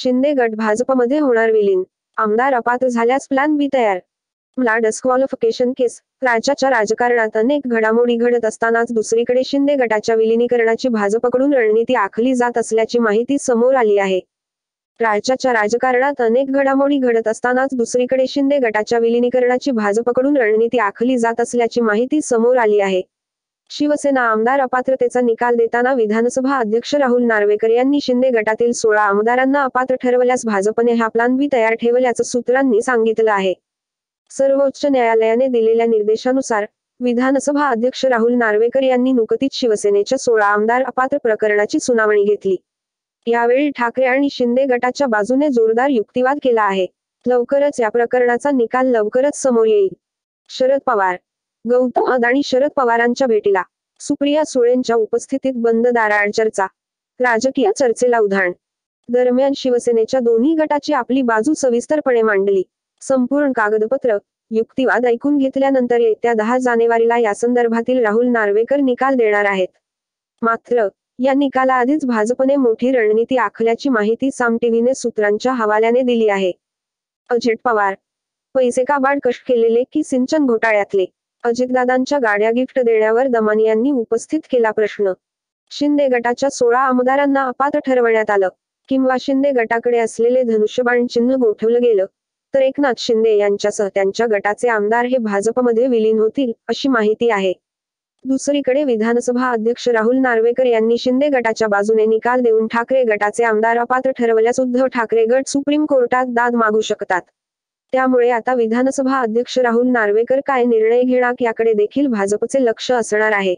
शिंदे गट भाजपमध्ये होणार विलीन, आमदार अपात्र झाल्यास प्लॅन बी तयार. मला डिस्क्वालिफिकेशन केस. राज्याच्या राजकारणात अनेक घडामोडी घडत असतानाच दुसरीकडे शिंदे गटाच्या विलिनीकरणाची भाजपकडून रणनीती आखली जात असल्याची माहिती समोर आली आहे. राज्याच्या राजकारणात अनेक घडामोडी घडत असतानाच दुसरीकडे शिंदे गटाच्या विलिनीकरणाची भाजपकडून रणनीती आखली जात असल्याची माहिती समोर आली आहे. शिवसेना आमदार अपात्रतेचा निकाल देताना विधानसभा अध्यक्ष राहुल नार्वेकर यांनी शिंदे गटातील 16 आमदारांना अपात्र ठरवल्यास भाजपने हा प्लॅन बी तयार ठेवल्याचं सूत्रांनी सांगितलं आहे. सर्वोच्च न्यायालयाने दिलेल्या निर्देशानुसार विधानसभा अध्यक्ष राहुल नार्वेकर यांनी नुकतीच शिवसेनेच्या 16 आमदार अपात्र प्रकरणाची सुनावणी घेतली. यावेळी ठाकरे आणि शिंदे गटाच्या बाजूने जोरदार युक्तिवाद केला आहे. लवकरच या प्रकरणाचा निकाल लवकरच समोर येईल. शरद पवार. गौतम अदाणी शरद पवारांच्या भेटीला, सुप्रिया सुळेंच्या उपस्थितीत बंद दाराआड चर्चा, राजकीय चर्चेला उधाण. दरम्यान शिवसेनेच्या दोन्ही गटाची आपली बाजू सविस्तरपणे मांडली. संपूर्ण कागदपत्र, युक्तिवाद ऐकून घेतल्यानंतर येत्या 10 जानेवारीला यासंदर्भातील राहुल नार्वेकर निकाल देणार आहेत. मात्र या निकालाआधीच भाजपने मोठी रणनीती आखल्याची माहिती साम टीव्हीने सूत्रांच्या हवाल्याने दिली आहे. अजित पवार. पैसे काबाड कष्ट केलेले की सिंचन घोटाळ्यातले? अजितदादांच्या गाड्या गिफ्ट देण्यावर दमानी यांनी उपस्थित केला प्रश्न. शिंदे गटाच्या 16 आमदारांना अपात्र ठरवण्यात आलं, किंवा शिंदे गटाकडे असलेले धनुष्यबाण चिन्ह गोठवलं गेलं, तर एकनाथ शिंदे यांच्यासह त्यांच्या गटाचे आमदार हे भाजपमध्ये विलीन होतील, अशी माहिती आहे. दुसरीकडे विधानसभा अध्यक्ष राहुल नार्वेकर यांनी शिंदे गटाच्या बाजूने निकाल देऊन ठाकरे गटाचे आमदार अपात्र ठरवल्यास उद्धव ठाकरे गट सुप्रीम कोर्टात दाद मागू शकतात. त्यामुळे आता विधानसभा अध्यक्ष राहुल नार्वेकर काय निर्णय घेणार याकडे देखील भाजपचे लक्ष असणार आहे.